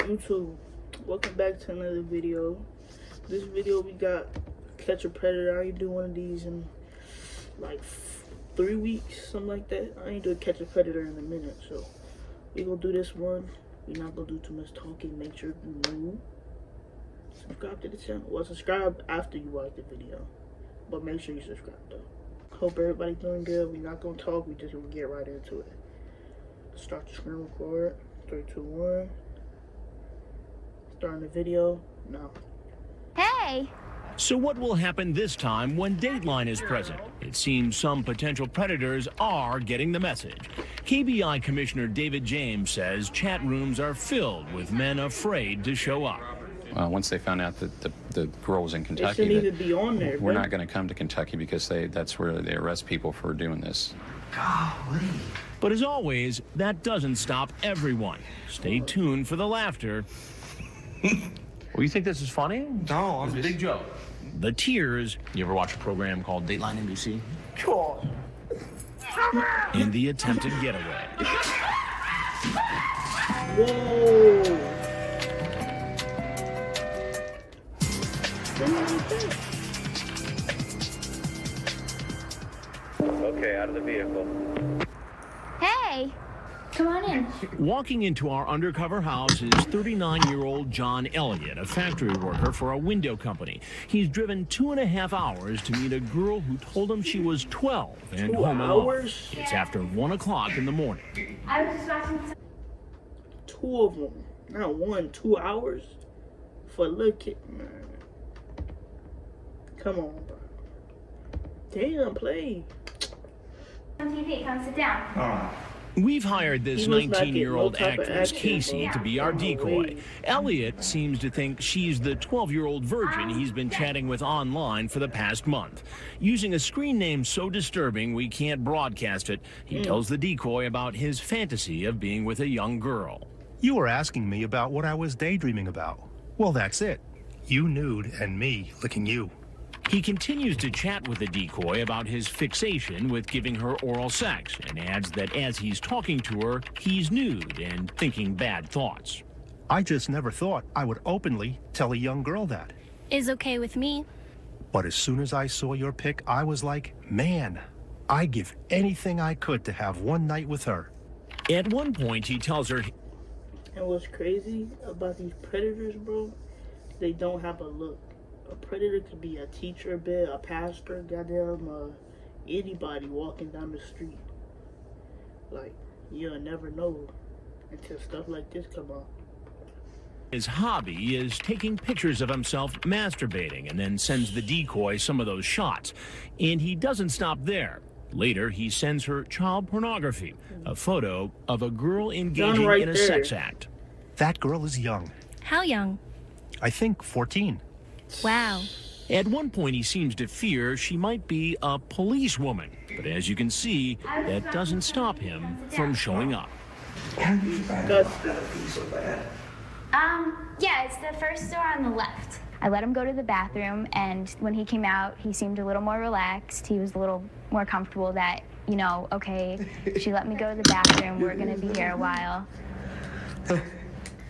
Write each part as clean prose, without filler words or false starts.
YouTube, welcome back to another video. This video we got catch a predator. I ain't do one of these in like 3 weeks, something like that. I ain't do a catch a predator in a minute, so we gonna do this one. We're not gonna do too much talking. Make sure you new, subscribe to the channel. Well, subscribe after you watch the video, but make sure you subscribe though. Hope everybody doing good. We're not gonna talk, we just gonna get right into it. Start the screen record. 3, 2, 1. Starting the video now. Hey! So what will happen this time when Dateline is present? It seems some potential predators are getting the message. KBI Commissioner David James says chat rooms are filled with men afraid to show up. Once they found out that the girl was in It Kentucky, shouldn't even be on there, we're bro. not going to come to Kentucky because that's where they arrest people for doing this. Golly. But as always, that doesn't stop everyone. Stay tuned for the laughter. Well, you think this is funny? No, I'm It's a just... big joke. The tears, You ever watch a program called Dateline NBC? Cool. and the attempted getaway. Whoa. Okay, out of the vehicle. Hey! Come on in. Walking into our undercover house is 39-year-old John Elliott, a factory worker for a window company. He's driven 2.5 hours to meet a girl who told him she was 12 and 2 home alone. hours? It's after 1 o'clock in the morning. I was just watching some... 2 of them. Not 1, 2 hours? For a little kid, man. Come on, bro. Damn, play. TV. Come sit down. All right. We've hired this He must not get 19-year-old no type of actress, action, Casey, bro. to be our No decoy. way. Elliot seems to think she's the 12-year-old virgin he's been chatting with online for the past month. Using a screen name so disturbing we can't broadcast it, he tells the decoy about his fantasy of being with a young girl. You were asking me about what I was daydreaming about. Well, that's it. You nude and me licking you. He continues to chat with the decoy about his fixation with giving her oral sex and adds that as he's talking to her, he's nude and thinking bad thoughts. I just never thought I would openly tell a young girl that. Is okay with me. But as soon as I saw your pic, I was like, man, I'd give anything I could to have one night with her. At one point, he tells her And what's crazy about these predators, bro, they don't have a look. A predator could be a teacher, a pastor, goddamn, anybody walking down the street. Like, you'll never know until stuff like this come up. his hobby is taking pictures of himself masturbating and then sends the decoy some of those shots. And he doesn't stop there. Later, he sends her child pornography, a photo of a girl engaging right in a there. sex act. That girl is young. How young? I think 14. Wow. At one point, he seems to fear she might be a policewoman. But as you can see, that doesn't stop him from showing up. How did you find out about that be so bad? Yeah, it's the first door on the left. I let him go to the bathroom, and when he came out, he seemed a little more relaxed. He was a little more comfortable that, you know, okay, she let me go to the bathroom. We're gonna be here a while.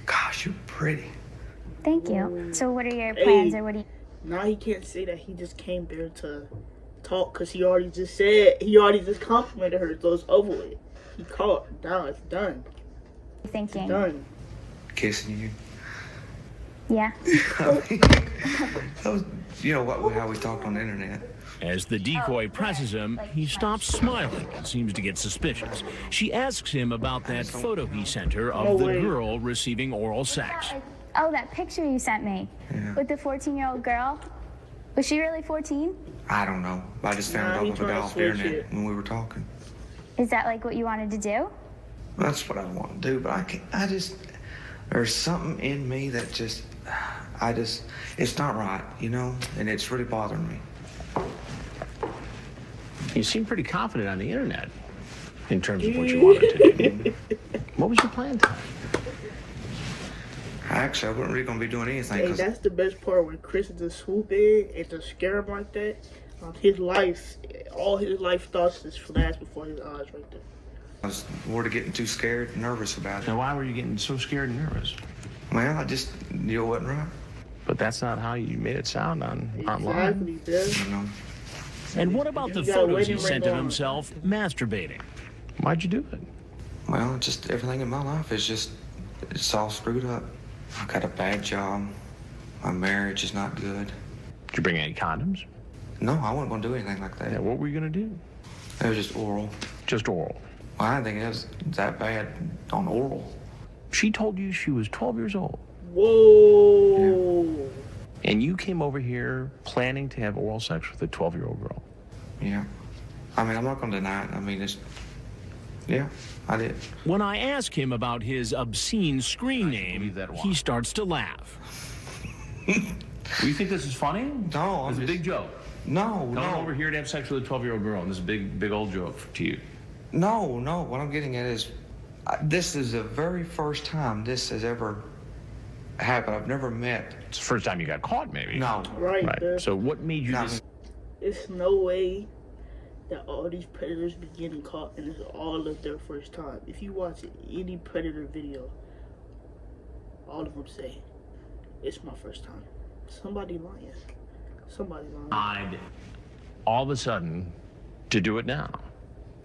Gosh, you're pretty. Thank you. So what are your plans, Hey. or what do you... Now he can't say that he just came there to talk because he already just complimented her, so it's over with. He caught. Now it's done. thinking? Done. Kissing you. Yeah. That was, you know, how we talked on the internet. As the decoy presses him, he stops smiling and seems to get suspicious. She asks him about that photo he sent her of No the way. girl receiving oral sex. Oh, that picture you sent me Yeah. with the 14-year-old girl. Was she really 14? I don't know. I just found Nah, it he off of the trying to off the switch internet it. when we were talking. Is that like what you wanted to do? That's what I want to do, but there's something in me that it's not right, you know, and it's really bothering me. You seem pretty confident on the internet in terms of what you wanted to do. What was your plan tonight? Actually, I wasn't really going to be doing anything Hey, because that's the best part when Chris just swoop in and just scare him like that. His life, all his life thoughts just flash before his eyes right there. I was worried of getting too scared and nervous about it. Now, why were you getting so scared and nervous? Well, I just knew it wasn't right. But that's not how you made it sound online. Exactly, Dad. You know. And what about the You got a photos he wedding sent ring of on. himself masturbating? Why'd you do it? Well, just everything in my life is just, it's all screwed up. I got a bad job. My marriage is not good. Did you bring any condoms? No, I wasn't going to do anything like that. Yeah, what were you going to do? It was just oral. Just oral. Well, I didn't think it was that bad on oral. She told you she was 12 years old. Whoa. And you came over here planning to have oral sex with a 12-year-old girl. Yeah. I mean, I'm not going to deny it. I mean, it's, yeah, I did. When I ask him about his obscene screen believe name, that he one. starts to laugh. You think this is funny? No, It's I'm a just, big joke. No, Coming no. over here to have sex with a 12-year-old girl, and this is a big old joke to you. No, no. What I'm getting at is, this is the very first time this has ever happened. I've never met. It's the first time you got caught, maybe. No. Right, Right. Dad. So what made you No. just... It's no way that all these predators be getting caught and it's all of their first time. If you watch any predator video, all of them say, it's my first time. Somebody lying. Somebody lying. decide all of a sudden to do it now?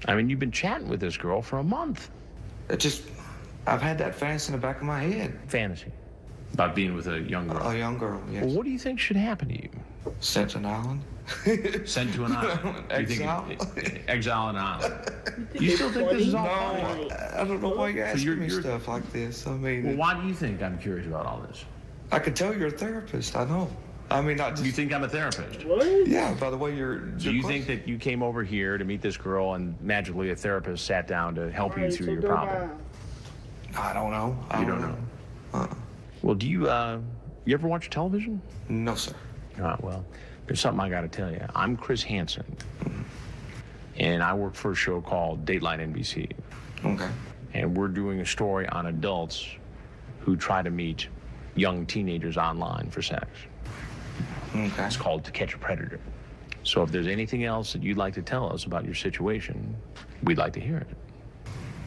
I mean, you've been chatting with this girl for a month. It just, I've had that fantasy in the back of my head. Fantasy. About being with a young girl. A young girl, yes. Well, what do you think should happen to you? Sent to an island. Sent to an island. Exile. Exile on an island. You still think this is all No, funny? I don't know why you ask you're- me you're- stuff like this. I mean, Well, why do you think I'm curious about all this? I could tell you're a therapist. I know. I mean, not just. You think I'm a therapist? What? Yeah, by the way you're. Do you think that you came over here to meet this girl and magically a therapist sat down to help you Alright, through so your go problem? down. I don't know. I You don't know. Uh-uh. Well, do you ever watch television? No, sir. Well, there's something I got to tell you. I'm Chris Hansen, and I work for a show called Dateline NBC, Okay. and we're doing a story on adults who try to meet young teenagers online for sex. Okay. It's called To Catch a Predator. So if there's anything else that you'd like to tell us about your situation, we'd like to hear it.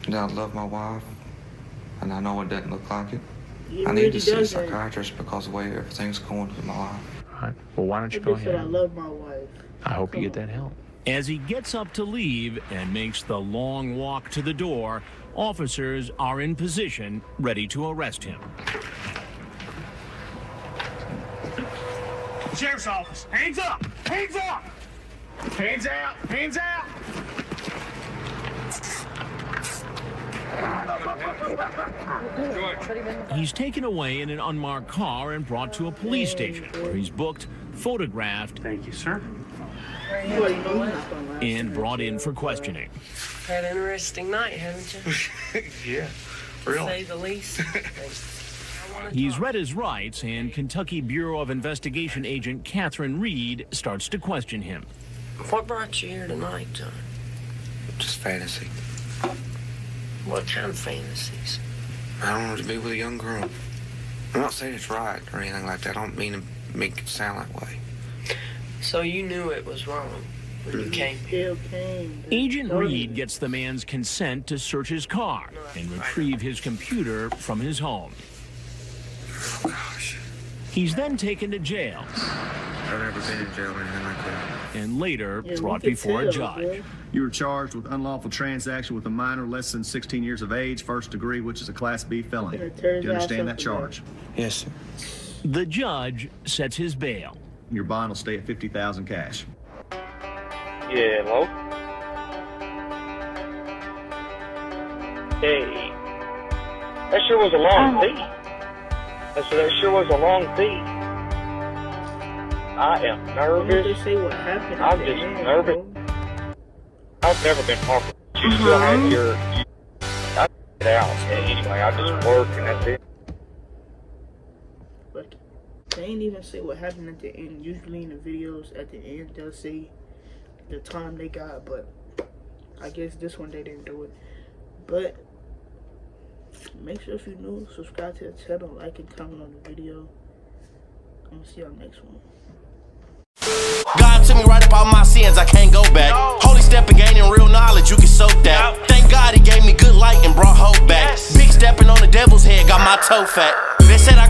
Yeah, I love my wife, and I know it doesn't look like it. He I need really to see a doesn't. psychiatrist because of the way everything's going in my life. All right. Well, why don't you I go just said I ahead? love my wife. I hope you get that help. As he gets up to leave and makes the long walk to the door, officers are in position, ready to arrest him. Sheriff's office, hands up! Hands up! Hands out! Hands out! He's taken away in an unmarked car and brought to a police station where he's booked, photographed, Thank you, sir. You already know he's not gonna last. and brought in for questioning. Had an interesting night, haven't you? Yeah, To say the least. He's read his rights, and Kentucky Bureau of Investigation agent Catherine Reed starts to question him. What brought you here tonight, John? just fantasy. What kind of fantasies? I don't want to be with a young girl. I'm not saying it's right or anything like that. I don't mean to make it sound that way. So you knew it was wrong when you came here. Still came. Agent Reed gets the man's consent to search his car and retrieve his computer from his home. Oh, gosh. He's then taken to jail I've never been in jail or anything like that. and later Yeah, we brought could before a tell, judge. bro. You were charged with unlawful transaction with a minor less than 16 years of age, first degree, which is a Class B felony. Yeah, Do tear his you understand ass that up, charge? Yes, sir. The judge sets his bail. Your bond will stay at $50,000 cash. Yeah, hello? Hey. That sure was a long fee. I said, that sure was a long fee. I am Why don't nervous. they say what happened at I'm the just end, nervous. bro? I've never been harmed. You still have your... I get out. Anyway, I just work and that's it. But they ain't even say what happened at the end. Usually in the videos at the end they'll say the time they got, but I guess this one they didn't do it. But make sure if you're new, subscribe to the channel, like and comment on the video. I'm gonna see y'all next one. God took me right up all my sins, I can't go back. Holy step and gaining real knowledge, you can soak that. Thank God he gave me good light and brought hope back. Big stepping on the devil's head, got my toe fat. This said I